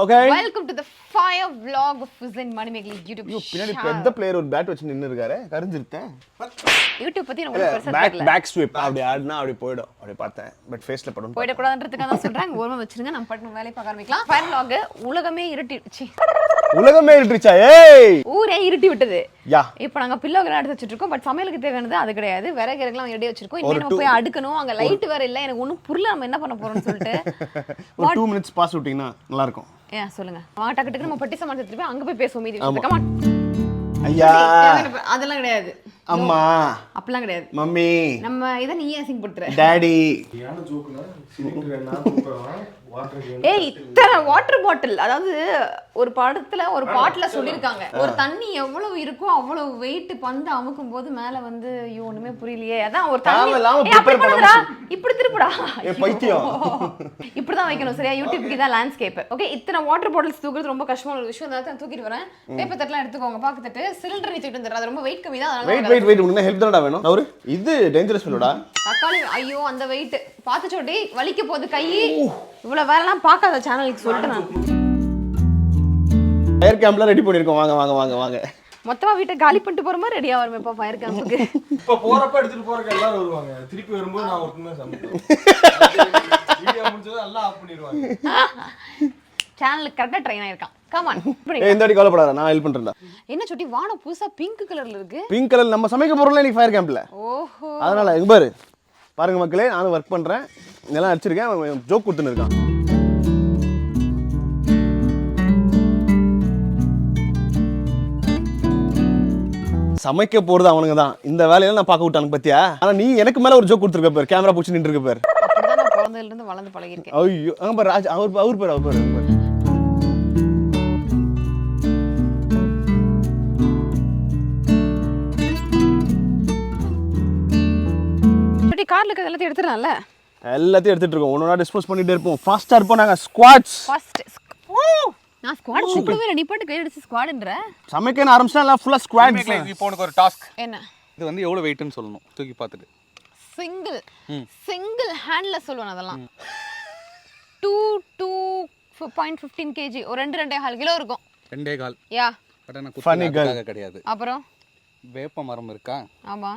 Okay. Welcome to the fire vlog of Fuzen Manimegli YouTube channel. பின்னாடி பெரிய player ஒரு bad வச்சு நின்னு இருக்காரு கரிஞ்சிருத்தேன் YouTube பத்தி உங்களுக்கு பெருசா தெரியல. பேக் ஸ்வீப் அப்படி ஆடுனா அப்படி போய்டும் அப்படி பார்த்தேன் பட் ஃபேஸ்ல படும் போய்ட கூடாதுன்றதுக்காக தான் சொல்றாங்க. ஓரமா வச்சிருங்க நம்ம பட்டு வேலைய பார்க்க ஆரம்பிக்கலாம். ஃபயர் vlog உலகமே இருட்டிடுச்சு. உலகமே இருட்டிச்சா ஏய் ஊரே இருட்டி விட்டது. யா இப்போ நாங்க பில்லோகலாம் எடுத்து வச்சிட்டு இருக்கோம். பட் சமையலுக்கு தேவையானது அது கிடையாது. விறகுலாம் ரெடி வச்சிருக்கோம். இன்னும் நம்ம போய் அடுக்கணும். அங்க லைட் வேற இல்ல. எனக்கு ஒண்ணும் புரியல நம்ம என்ன பண்ண போறோம்னு சொல்லிட்டு. ஒரு 2 minutes பாஸ் விட்டீங்கன்னா நல்லா இருக்கும். ஏன் சொல்லுங்க. டக்கு டக்கு நம்ம பட்டி சாமான் எடுத்துட்டு போய் அங்க போய் பேசுவோம் மீதி விஷயத்தை. Come on. ஐயா அதெல்லாம் கிடையாது. அம்மா அப்பலாம் கிடையாது. மம்மி நம்ம இத நீ ஏசிங் பண்ற. டாடி யான ஜோக்குனா சிலிண்டர் என்ன தூக்குறான் வாட்டர் கேன். ஏய் இத்தனை வாட்டர் பாட்டில் அதாவது ஒரு படத்துல ஒரு பாட்டுல சொல்லிருக்காங்க ஒரு தண்ணி எவ்வளவு இருக்கோ அவ்வளவு வெயிட் பந்து அமுக்கும் போது மேல வந்து ஐயோ ஒண்ணுமே புரியலையே அதான் ஒரு தண்ணி அப்படி பண்ணுடா இப்படி திருப்புடா ஏ பைத்தியம் இப்படிதான் வைக்கணும் சரியா யூடியூப்க்கு தான் லேண்ட்ஸ்கேப் ஓகே இத்தனை வாட்டர் பாட்டில்ஸ் தூக்குறது ரொம்ப கஷ்டமான ஒரு விஷயம் அதனால தூக்கிட்டு வரேன் பேப்பர் தட்டலாம் எடுத்துக்கோங்க பாக்கு தட்டு சிலிண்டர் நீச்சிட்டு வந்துடுறேன் அது ரொம்ப வெயிட் கம்மி தான் அதனால வெயிட் உனக்கு ஹெல்ப் தானடா வேணும் அவரு இது டேஞ்சரஸ் ஃபெல்லோடா தக்காளி ஐயோ அந்த வெயிட் பாத்து சோடி வலிக்க போகுது கை இவ்வளவு வேறலாம் பார்க்காத சேனலுக்கு சொல்லிட்டு நான் ஃபயர் கேம்ப்ல ரெடி பண்ணிருக்கோம் வாங்க வாங்க வாங்க வாங்க மொத்தமா வீட்டை காலி பண்ணிட்டு போற மாதிரி ரெடியா வருமே இப்ப ஃபயர் கேம்புக்கு இப்ப போறப்ப எடுத்துட்டு போறக்க எல்லாரும் வருவாங்க திருப்பி வரும்போது நான் ஒருத்தனே சமைப்பேன் வீடியோ முடிஞ்சது எல்லாம் ஆஃப் பண்ணிடுவாங்க சேனலுக்கு கரெக்டா ட்ரெயின் ஆயிருக்கான் கம் ஆன் இந்த அடி கவலைப்படாத நான் ஹெல்ப் பண்றேன்டா என்ன சுட்டி வானம் புதுசா பிங்க் கலர்ல இருக்கு பிங்க் கலர் நம்ம சமைக்க போறோம்ல இன்னைக்கு ஃபயர் கேம்ப்ல ஓஹோ அதனால இங்க பாரு பாருங்க மக்களே நானும் ஒர்க் பண்றேன் இதெல்லாம் அடிச்சிருக்கேன் ஜோக் கொடுத்துன்னு இருக்கான் சமைக்க போறது அவனுங்க தான் இந்த வேலையெல்லாம் நான் பார்க்க விட்டானுங்க பத்தியா ஆனா நீ எனக்கு மேல ஒரு ஜோக் கொடுத்துருக்க பாரு கேமரா பிடிச்சி நின்று இருக்க பாரு அப்படிதான் நான் பிறந்ததுல இருந்து வளர்ந்து பழகிருக்கேன் ஐயோ அங்க பாரு ராஜ் அவர் பாரு சுட்டி கார்ல இருக்க எல்லாத்தையும் எடுத்துறல எல்லாத்தையும் எடுத்துட்டு இருக்கோம் ஒண்ணா டிஸ்போஸ் பண்ணிட்டே இருப்போம் ஃபாஸ்டா இருப்போம் நாங்க ஸ்குவாட்ஸ் ஃபர்ஸ்ட் நான் ஸ்குவாட் கூப்பிடவே இல்லை நீ பாட்டு கை அடிச்சு ஸ்குவாட்ன்ற சமைக்க ஆரம்பிச்சா எல்லாம் ஃபுல்லா ஸ்குவாட் இப்போ உனக்கு ஒரு டாஸ்க் என்ன இது வந்து எவ்வளவு வெயிட்னு சொல்லணும் தூக்கி பார்த்துட்டு சிங்கிள் ஹேண்ட்ல சொல்லுவேன் அதெல்லாம் 2.15 kg ஒரு 2.5 கிலோ இருக்கும் 2.25 யா பட் நான் குத்துறதுக்காக கிடையாது அப்புறம் வேப்ப மரம் இருக்கா ஆமா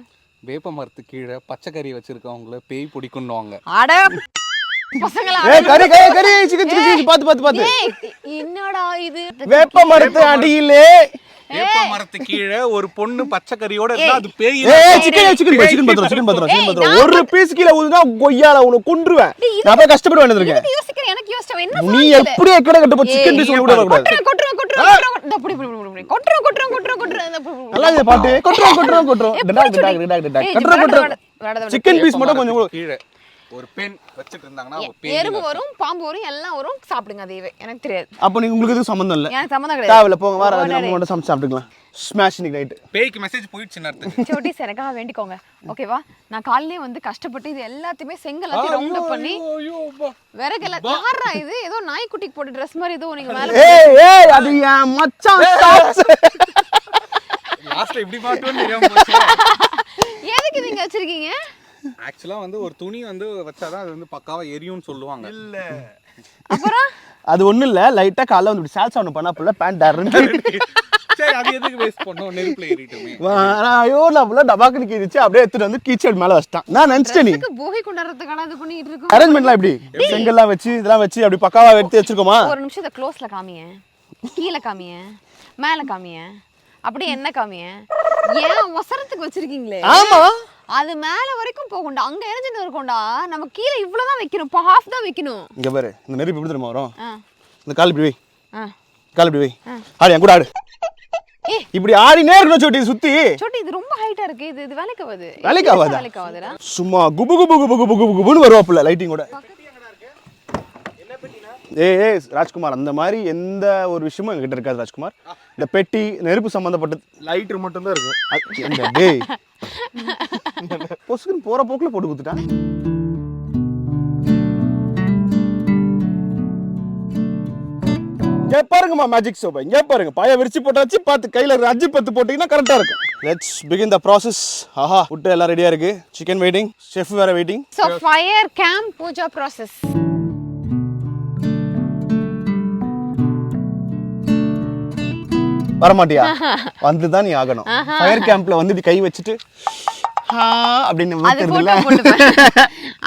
வேப்ப மரத்து கீழே பச்சைக்கறி வச்சிருக்கவங்கள பேய் பிடிக்குன்னுவாங்க அட பசங்களா ஏய் கறி சிக்கன் பாத்து என்னடா இது வேப்ப மரத்து அடியிலே வேப்ப மரத்து கீழே ஒரு பொண்ணு பச்சைக்கறியோட இருந்தா அது பேய் ஏய் சிக்கன் பத்திரம் ஒரு பீஸ் கீழ ஊதுனா கொய்யால உன கொன்றுவேன் நான் போய் கஷ்டப்பட்டு வந்திருக்கேன் யோசிக்கிறேன் எனக்கு யோசிச்சேன் என்ன நீ எப்படி எக்கட கட்ட போ சிக்கன் பீஸ் கூட வர கூடாது கொட்றோம் நல்லா இது பாட்டு கொட்றோம் சிக்கன் பீஸ் மட்டும் கொஞ்சம் கீழே ஒரு பெண் வச்சிட்டு இருந்தாங்கன்னா ஒரு பேய் எறும்பு வரும் பாம்பு வரும் எல்லாம் வரும் சாப்பிடுங்க அதையவே எனக்கு தெரியாது அப்ப நீங்க உங்களுக்கு எதுவும் சம்பந்தம் இல்ல எனக்கு சம்மந்தம் கிடையாது தேவல போங்க வர நம்ம மட்டும் சமைச்சு சாப்பிட்டுக்கலாம் ஸ்மாஷ் இன்னைக்கு நைட் பேய்க்கு மெசேஜ் போயிடுச்சுன்னு அர்த்தம் சோட்டி எனக்காக வேண்டிக்கோங்க ஓகேவா நான் காலையிலே வந்து கஷ்டப்பட்டு இது எல்லாத்தையுமே செங்கல் ரவுண்ட் அப் பண்ணி விறகெல்லாம் யாரா இது ஏதோ நாய்க்குட்டிக்கு போட்ட ட்ரெஸ் மாதிரி ஏதோ நீங்க மேல ஏய் அது என் மச்சான் ஷார்ட்ஸ் லாஸ்ட்ல இப்படி மாட்டோன்னு தெரியாம போச்சு எதுக்கு நீங்க வச்சிருக்கீங்க ஆக்சுவலா வந்து ஒரு துணி வந்து வச்சாதான் அது வந்து பக்காவா எரியும்னு சொல்லுவாங்க இல்ல அப்புறம் அது ஒண்ணு இல்ல லைட்டா காலைல வந்து சால்சா ஒன்னு பண்ணா புள்ள பேண்ட் டர்ன்னு சரி அது எதுக்கு வேஸ்ட் பண்ணோம் நெருப்புல ஏறிட்டுமே ஐயோ நான் புள்ள டபாக்கு நிக்கிடுச்சு அப்படியே எடுத்துட்டு வந்து கீச்சல் மேல வச்சிட்டான் நான் நினைச்சிட்டேன் நீ போகை கொண்டாடுறதுக்கான இது பண்ணிட்டு இருக்கோம் அரேஞ்ச்மென்ட்லாம் எப்படி செங்கல்லாம் வச்சு இதெல்லாம் வச்சு அப்படி பக்காவா எடுத்து வச்சிருக்கோமா ஒரு நிமிஷம் இத க்ளோஸ்ல காமிங்க கீழ காமிங்க மேல காமிங்க அப்படியே என்ன காமிங்க ஏன் ஒசரத்துக்கு வச்சிருக்கீங்களே ஆமா அது மேல வரைக்கும் போகும்டா அங்க எரிஞ்சிட்டு இருக்கும்டா நம்ம கீழ இவ்வளவுதான் வைக்கணும் இப்போ ஹாஃப் தான் வைக்கணும் இங்க பாரு இந்த நெருப்பு எப்படி தெரியுமா வரும் இந்த கால் இப்படி வை ஆ கால் இப்படி வை ஆடு என் கூட ஆடு இப்படி ஆடினே இருக்கணும் சோட்டி சுத்தி சோட்டி இது ரொம்ப ஹைட்டா இருக்கு இது வேலைக்கு ஆகாது வேலைக்கு ஆகாதா சும்மா குபு குபு குபு குபு குபு குபுன்னு வருவாப்புல லைட்டிங்கோட ஏய் ராஜ்குமார் அந்த மாதிரி எந்த ஒரு விஷயமும் என்கிட்ட இருக்காது ராஜ்குமார் இந்த பெட்டி நெருப்பு சம்பந்தப்பட்டது லைட்டர் மட்டும் தான் இருக்கும் டேய் பொசுக்குன்னு போற போக்குல போட்டு குத்துட்டான் இங்க பாருங்கம்மா மேஜிக் சோபா இங்க பாருங்க பாய விரிச்சு போட்டாச்சு பார்த்து கையில 5-10 போட்டீங்கன்னா கரெக்டா இருக்கும் லெட்ஸ் பிகின் தி ப்ராசஸ் ஆஹா ஃபுட் எல்லாம் ரெடியா இருக்கு சிக்கன் வெயிட்டிங் செஃப் வேற waiting so fire camp Pooja process வரமாட்டியா வந்துதான் நீ ஆகணும் ஃபயர் கேம்ப்ல வந்து இப்படி கை வச்சுட்டு அப்படின்னு அது போட்டோ போட்டுப்பேன்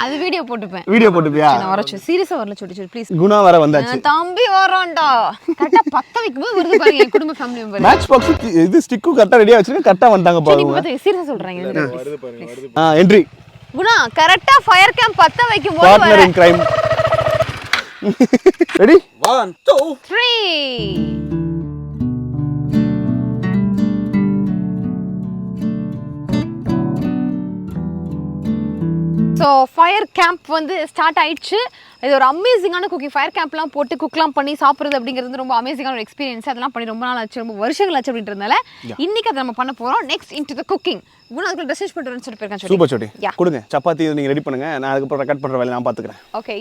அது வீடியோ போட்டுப்பியா நான் வரச்சு சீரியஸா வரல சொல்லி ப்ளீஸ் குணா வர வந்தாச்சு தம்பி வரான்டா கரெக்ட்டா பத்த வைக்கும்போது வருது பாருங்க என் குடும்ப ஃபேமிலி மெம்பர் மேட்ச் பாக்ஸ் இது ஸ்டிக்கு கரெக்டா ரெடியா வச்சிருக்க கரெக்டா வந்துட்டாங்க பாருங்க சீரியஸா சொல்றாங்க வருது பாருங்க வருது. என்ட்ரி குணா கரெக்ட்டா ஃபயர் கேம்ப் பத்த வைக்கும்போது partner in crime ready 1 2 3 so fire camp வந்து ஸ்டார்ட் ஆயிடுச்சு. இது ஒரு அமேசிங்கான குக்கிங். ஃபயர் கேம்ப்லாம் போட்டு குக்லாம் பண்ணி சாப்பிட்றது அப்படிங்கிறது ரொம்ப அமேசிங்கான ஒரு எக்ஸ்பீரியன்ஸ். அதெல்லாம் பண்ணி ரொம்ப நாள் ஆச்சு, ரொம்ப வருஷங்கள் ஆச்சு அப்படின்றதுனால இன்னைக்கு அதை நம்ம பண்ண போகிறோம். Next into the cooking. Guna அதுக்குள்ள ட்ரெஸ் பண்ணுறேன்னு சொல்லிட்டு போயிருக்கேன். சூப்பர் சோட்டி கொடுங்க சப்பாத்தி நீங்கள் ரெடி பண்ணுங்க, நான் அதுக்கப்புறம் ரெக்கார்ட் பண்ணுற வேலையை நான் பார்த்துக்கிறேன். ஓகே.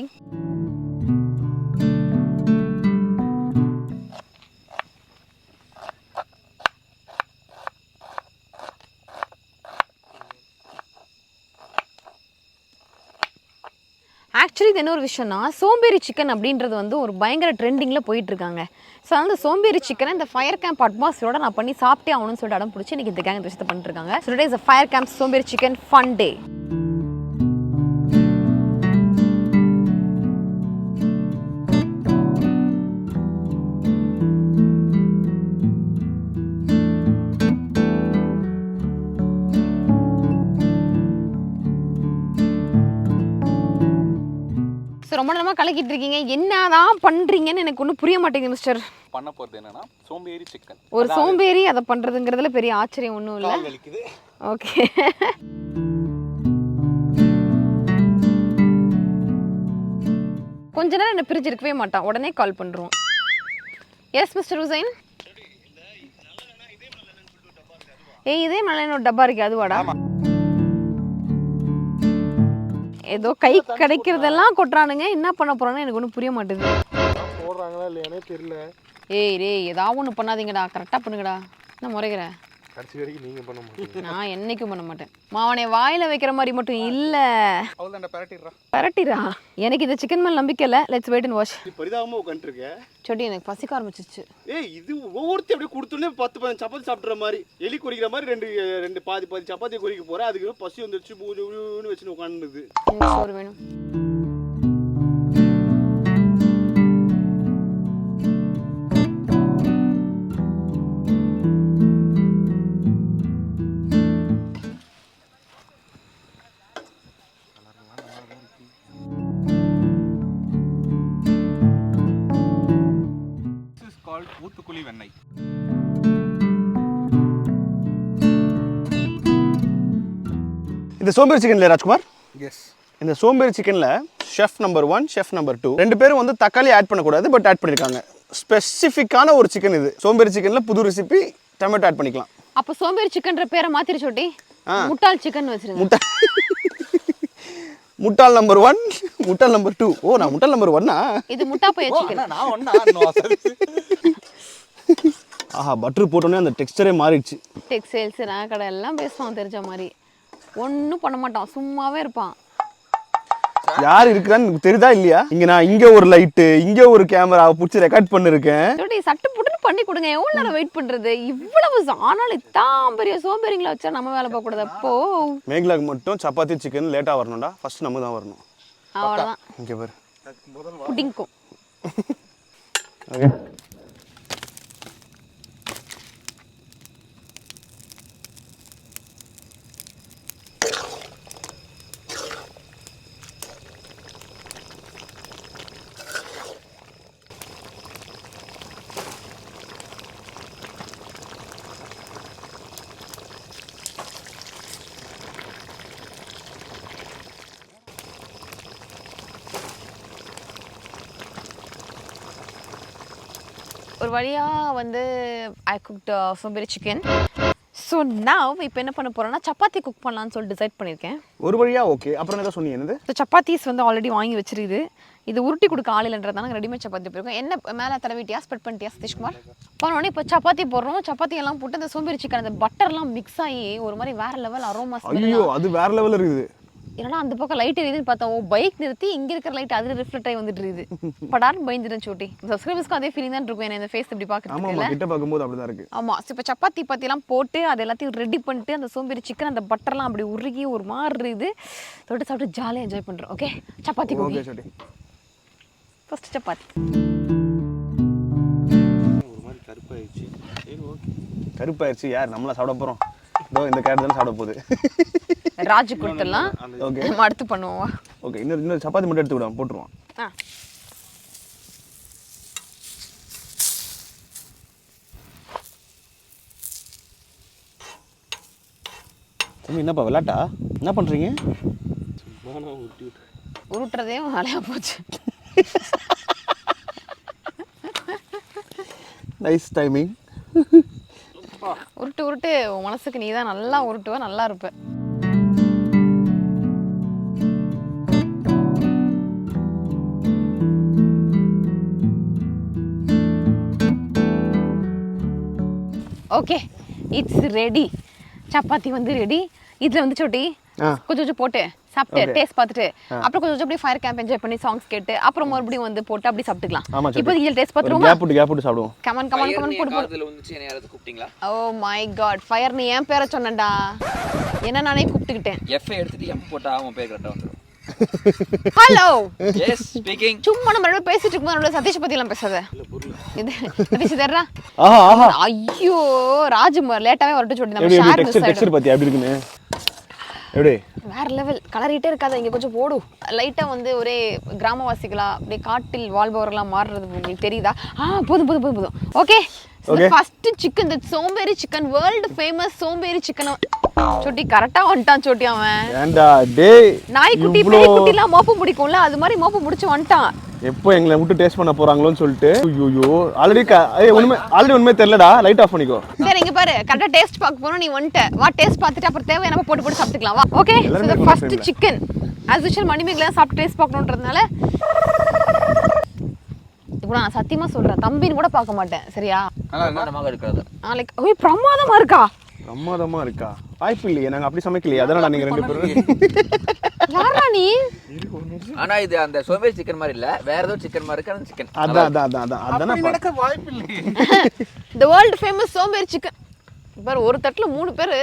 ஆக்சுவலி இது என்ன ஒரு விஷயம்னா, சோம்பேறி சிக்கன் அப்படின்றது வந்து ஒரு பயங்கர ட்ரெண்டிங்கில் போயிட்டுருக்காங்க. ஸோ அந்த சோம்பேறி சிக்கனை இந்த ஃபயர் கேம்ப் அட்மாஸ்பியரோட நான் பண்ணி சாப்பிட்டே ஆகணும்னு சொல்லிட்டு அடம் பிடிச்சி இன்றைக்கி இந்த கேங் இந்த விஷயத்தை பண்ணிட்டுருக்காங்க. So today is a fire camp சோம்பேறி சிக்கன் ஃபன் டே. ரொம்ப நேரமா கலக்கிட்டு இருக்கீங்க, என்னதான் பண்றீங்கன்னு எனக்கு ஒன்றும் புரிய மாட்டேங்குது மிஸ்டர். பண்ண போறது என்னன்னா சோம்பேறி சிக்கன். ஒரு சோம்பேறி அதை பண்றதுங்கிறதுல பெரிய ஆச்சரியம் ஒன்றும் இல்லை. ஓகே. கொஞ்ச நேரம் என்ன பிரிச்சு இருக்கவே மாட்டான், உடனே கால் பண்றோம். Yes mister Hussain. இதே நல்ல ஒரு டப்பா இருக்கு, அதுவாடா? ஏதோ கை கிடைக்கிறதெல்லாம் கொட்டுறானுங்க, என்ன பண்ண போறான்னு எனக்கு ஒன்றும் புரிய மாட்டேங்குது. போடுறாங்களா இல்லையானே தெரியல. டேய் ஏதாவது ஒன்று பண்ணாதீங்கடா, கரெக்டாக பண்ணுங்கடா. என்ன முறைக்கிறேன்? கடைசி வரைக்கும் நீங்க பண்ண மாட்டீங்க. நான் என்னைக்கும் பண்ண மாட்டேன். மாவனை வாயில வைக்கிற மாதிரி மட்டும் இல்ல. அவ்வளவுதான், பரட்டிரா. எனக்கு இந்த சிக்கன் மேல நம்பிக்கை இல்ல. Let's wait and watch. பரிதாபமா உட்காந்துருக்க சொடி, எனக்கு பசிக்க ஆரம்பிச்சிச்சு. இது ஒவ்வொருத்தையும் அப்படியே கொடுத்தோன்னே 10-15 சப்பாத்தி சாப்பிட்ற மாதிரி, எலி குறிக்கிற மாதிரி ரெண்டு பாதி சப்பாத்தி குறிக்க போறேன். அதுக்கு பசி வந்துருச்சு, பூஜை வச்சுன்னு உட்காந்துது. சோறு வேணும். ஊத்துக்குழி வெண்ணெய். இந்த சோம்பேறி சிக்கன்ல ராஜ்குமார், எஸ், இந்த சோம்பேறி சிக்கன்ல ஷெஃப் நம்பர் 1 ஷெஃப் நம்பர் 2 ரெண்டு பேரும் வந்து தக்காளி ஆட் பண்ணக்கூடாது, பட் ஆட் பண்ணிருக்காங்க. ஸ்பெசிஃபிக்கான ஒரு சிக்கன் இது. சோம்பேறி சிக்கன்ல புது ரெசிபி, டொமேட்டோ ஆட் பண்ணிக்கலாம். அப்ப சோம்பேறி சிக்கன்ற பேரை மாத்திரு சொட்டி, முட்டாள் சிக்கன் வச்சிருங்க. முட்டாள் நம்பர் 1, முட்டாள் நம்பர் 2. ஓ, நான் முட்டாள் நம்பர் 1. இது முட்டா பைய சிக்கன். நான் ஒண்ணா ஆஹா, பட்டர் போட்டோன்னே அந்த டெக்ஸ்டரே மாறிடுச்சு. டெக்ஸ்டைல்ஸ் கடை எல்லாம் பேசுவான் தெரிஞ்ச மாதிரி. ஒன்றும் பண்ண மாட்டான், சும்மாவே இருப்பான். யார் இருக்கிறான்னு தெரியுதா இல்லையா? நான் இங்க ஒரு லைட்டு, இங்க ஒரு கேமரா பிடிச்சி ரெக்கார்ட் பண்ணிருக்கேன். சட்டு புட்டுன்னு பண்ணி கொடுங்க. எவ்வளவு நேரம் வெயிட் பண்றது? இவ்வளவு ஆனாலும் இத்தான் பெரிய சோம்பேறிங்களை வச்சா நம்ம வேலை பார்க்க கூடாது. அப்போ மேகலாக்கு மட்டும் சப்பாத்தி சிக்கன் லேட்டா வரணும்டா. ஃபர்ஸ்ட் நம்ம தான் வரணும். அவ்வளவுதான். இங்க பாரு, புட்டிங்கும். ஓகே. ஒரு வழியா வந்து ஐ குக்ட் சோம்பேறி சிக்கன். ஸோ நான் இப்போ என்ன பண்ண போறேன்னா சப்பாத்தி குக் பண்ணலான்னு சொல்லி டிசைட் பண்ணியிருக்கேன். ஒரு வழியா ஓகே. அப்புறம் என்ன சொன்னீங்க? என்னது? ஸோ சப்பாத்திஸ் வந்து ஆல்ரெடி வாங்கி வச்சிருக்குது. இது உருட்டி கொடுக்க ஆளில்ன்றதால ரெடிமேட் சப்பாத்தி போயிருக்கோம். என்ன மேலே தடவிட்டியா, ஸ்ப்ரெட் பண்ணிட்டியா சதீஷ்குமார்? போனோடனே இப்போ சப்பாத்தி போடுறோம். சப்பாத்தி எல்லாம் போட்டு அந்த சோம்பேறி சிக்கன் அந்த பட்டர்லாம் மிக்ஸ் ஆகி ஒரு மாதிரி வேற லெவல் அரோமா. ஐயோ, அது வேற லெவல் இருக்குது. என்னடா அந்த பக்கம் லைட் எரியுதுன்னு பார்த்தா ஓ பைக் நிறுத்தி இங்க இருக்கிற லைட் அதுல ரிஃப்ளெக்ட் ஆகி வந்துட்டு இருக்குது படார்னு பயந்துட்டேன் சோட்டி. சப்ஸ்கிரைபர்ஸ்க்கு அதே ஃபீலிங் தான் இருக்கும் இந்த ஃபேஸ் இப்படி ஆமா கிட்ட பாக்கும்போது அப்படிதான் இருக்கு. ஆமா இப்போ சப்பாத்தி பத்திலாம் போட்டு அது எல்லாத்தையும் ரெடி பண்ணிட்டு அந்த சோம்பேறி சிக்கன் அந்த பட்டர்லாம் அப்படி உருகி ஒரு மாதிரி இது தொட்டு சாப்பிட்டு ஜாலியாக என்ஜாய் பண்றோம். ஓகே சப்பாத்தி ஓகே சோட்டி. ஃபர்ஸ்ட் சப்பாத்தி. ஒரு மாதிரி கருப்பாயிடுச்சு. சரி ஓகே. கருப்பாயிருச்சு யார் நம்மளா சாப்பிட போறோம்? இதோ இந்த கேரட் தான் சாப்பிட போகுது. ராஜு கொடுத்தலாம். ஓகே நம்ம அடுத்து பண்ணுவோம். ஓகே இன்னொரு சப்பாத்தி மட்டும் எடுத்து விடுவோம் போட்டுருவோம். என்னப்பா விளாட்டா என்ன பண்றீங்க? உருட்டுறதே வேலையா போச்சு. Nice timing. உருட்டு உருட்டு உன் மனசுக்கு நீ தான் நல்லா உருட்டுவ நல்லா இருப்ப. Okay it's ready. சப்பாத்தி வந்து ரெடி. இதுல வந்து சோட்டி கொஞ்சம் கொஞ்சம் போட்டு சாப்பிட்டு டேஸ்ட் பார்த்துட்டு அப்புறம் கொஞ்சம் அப்படியே ஃபயர் கேம்ப் என்ஜாய் பண்ணி சாங்ஸ் கேட்டு அப்புறம் மறுபடியும் வந்து போட்டு அப்படியே சாப்பிட்டுக்கலாம். இப்போ இதுல டேஸ்ட் பார்த்துருவோமா? கேப் போட்டு சாப்பிடுவோம். கமான் கமான் கமான் போடு போடு. அதுல வந்துச்சு என்ன யாராவது கூப்பிட்டீங்களா? ஓ மை காட் ஃபயர் நீ ஏன் பேரை சொன்னடா. என்ன நானே கூப்பிட்டுக்கிட்டேன். எஃப் எடுத்துட்டு எம் போட்டா அவன் பேர் கரெக்டா வந்துரும். Hello yes speaking. சும்மா நம்ம ரெண்டு பேசிட்டு இருக்கும்போது நம்மள சதீஷ் பத்தி எல்லாம் பேசாத. இது சதீஷ் தர்றா. ஆஹா ஆஹா ஐயோ ராஜ்குமார் லேட்டாவே வரட்டு சொல்லி நம்ம எப்படி ஷேர் மிஸ் டெக்ஸ்சர் ஆயிடும். பத்தி எப்படி இருக்குன்னு எப்படி வேற லெவல் கலரிட்டே இருக்காத இங்க கொஞ்சம் போடு. லைட்டா வந்து ஒரே கிராமவாசிகளா அப்படியே காட்டில் வாழ்பவர்களா மாறுறது உங்களுக்கு தெரியுதா? போதும் போதும் போதும் போதும். ஓகே ஃபர்ஸ்ட் சிக்கன் தி சோம்பேறி சிக்கன் வேர்ல்ட் ஃபேமஸ் சோம்பேறி சிக்கன் சோட்டி கரெக்டா வந்துட்டான் சோட்டி அவன். ஏண்டா டேய் நாய்க்குட்டி பெரிய குட்டிலாம் மோப்பு முடிக்கும்ல அது மாதிரி மோப்பு முடிச்சு வந்துட்டான். எப்போ எங்களை விட்டு டேஸ்ட் பண்ண போறாங்களோன்னு சொல்லிட்டு ஐயோ ஆல்ரெடி உண்மை தெரியலடா லைட் ஆஃப் பண்ணிக்கோ. சரி இங்க பாரு கரெக்டா டேஸ்ட் பார்க்க போறோம் நீ வந்துட்ட வா டேஸ்ட் பார்த்துட்டு அப்புறம் தேவை நம்ம போட்டு போட்டு சாப்பிட்டுக்கலாம் வா. Okay so first chicken as usual Manimegalai சாப்பிட்டு டேஸ்ட் பார்க்கணும்ன்றதுனால இப்போ நான் சத்தியமா சொல்றேன் தம்பின்னு கூட பார்க்க மாட்டேன் சரியா? பிரமாதமாக இருக்கிறது. லைக் ஓய் பிரமாதமா இருக்கா. பிரமாதமா இருக்கா? வாய்ப்பு இல்லையே நாங்க அப்படி சமைக்கலையே அதனால நீங்க ரெண்டு பேரும். யாரா நீ? ஆனா இது அந்த சோம்பேறி சிக்கன் மாதிரி இல்ல வேற ஏதோ சிக்கன் மாதிரி இருக்கு. அந்த சிக்கன் அதான் நடக்க வாய்ப்பு இல்லை. the world famous சோம்பேறி சிக்கன் பாரு ஒரு தட்டுல 3 பேரு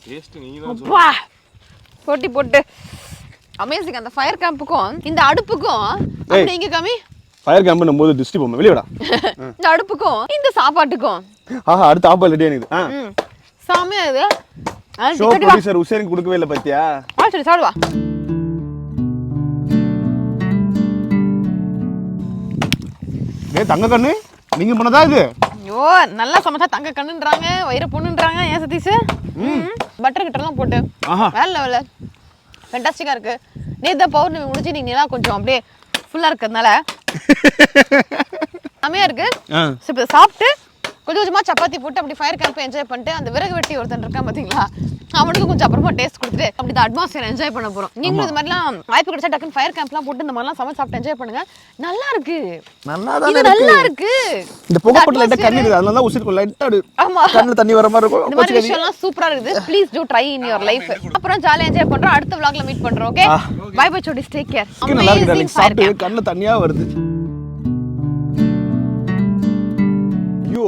டேஸ்ட் நீங்க தான் அப்பா போட்டி போட்டு அமேசிங். அந்த ஃபயர் கேம்புக்கும் இந்த அடுப்புக்கும் அப்படி இங்க காமி ஃபயர் கேம்ப் நம்ம டிஸ்ட்ரி போமே வெளியடா. இந்த அடுப்புக்கும் இந்த சாப்பாட்டுக்கும் ஆஹா அடுத்து ஆப்பல் ரெடி ஆனிது. சாமியா இது ஷோ ப்ரொடியூசர் உசேனுக்கு கொடுக்கவே இல்ல பாத்தியா? சரி சாப்பிடுவா. டேய் தங்க கண்ணு நீங்க பண்ணதா இது? ஐயோ நல்லா சமைச்சா தங்க கண்ணுன்றாங்க வயிற பொண்ணுன்றாங்க ஏன் சதீஷ்? பட்டர் கிட்டலாம் போட்டு வேற லெவல்ல ஃபேண்டாஸ்டிக்கா இருக்கு. நேத்து பௌர்ணமி முடிஞ்சு நீங்க நிலா கொஞ்சம் அப்படியே ஃபுல்லா இருக்கிறதுனால செமையா இருக்கு. இப்போ சாப்பிட்டு கொஞ்சம் கொஞ்சமா சப்பாத்தி போட்டு அப்படி ஃபயர் கேம்ப் என்ஜாய் பண்ணிட்டு அந்த விறகு வெட்டி ஒருத்தன் இருக்கான் பாத்தீங்களா அவனுக்கு கொஞ்சம் அப்புறமா டேஸ்ட் கொடுத்துட்டு அப்படி இந்த அட்மாஸ்பியர் என்ஜாய் பண்ண போறோம். நீங்களும் இது மாதிரிலாம் வாய்ப்பு கிடைச்சா டக்குன்னு ஃபயர் கேம்ப்லாம் போட்டு இந்த மாதிரிலாம் சமைச்சு சாப்பிட்டு என்ஜாய் பண்ணுங்க. நல்லா இருக்கு நல்லா இருக்கு. இந்த புகைப்பட்டு லைட்டா கண்ணி இருக்கு அதனால தான் உசிருக்கு லைட்டா ஆமா கண்ணுல தண்ணி வர மாதிரி இருக்கும். இந்த மாதிரி விஷயம்லாம் சூப்பரா இருக்குது. Please to try in your life. அப்புறம் ஜாலியா என்ஜாய் பண்றோம். அடுத்த vlogல மீட் பண்றோம். Okay bye by Chhoti take care. நல்லா இருக்கு டார்லிங் சாப்பிட்டு கண்ணுல தண்ணியா வருது.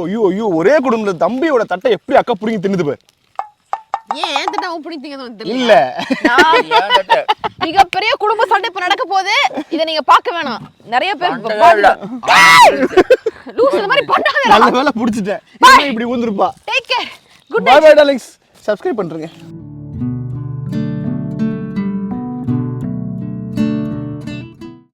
ஐயோ ஒரே குடும்பத்துல தம்பியோட தட்டை எப்படி அக்கா புடிங்கி தின்னுது பாரு. ஏன் தட்டை அவன் புடிங்கன்னு தெரியல. இல்ல மிகப்பெரிய குடும்ப சண்டை இப்ப நடக்க போகுது. இத நீங்க பார்க்க வேணாம். நிறைய பேர் லூஸ் இந்த மாதிரி பண்ணாதே. நல்ல வேளை புடிச்சிட்டேன். இப்படி ஊந்துருப்பா. Take care. Good bye bye darlings. Subscribe பண்றீங்க.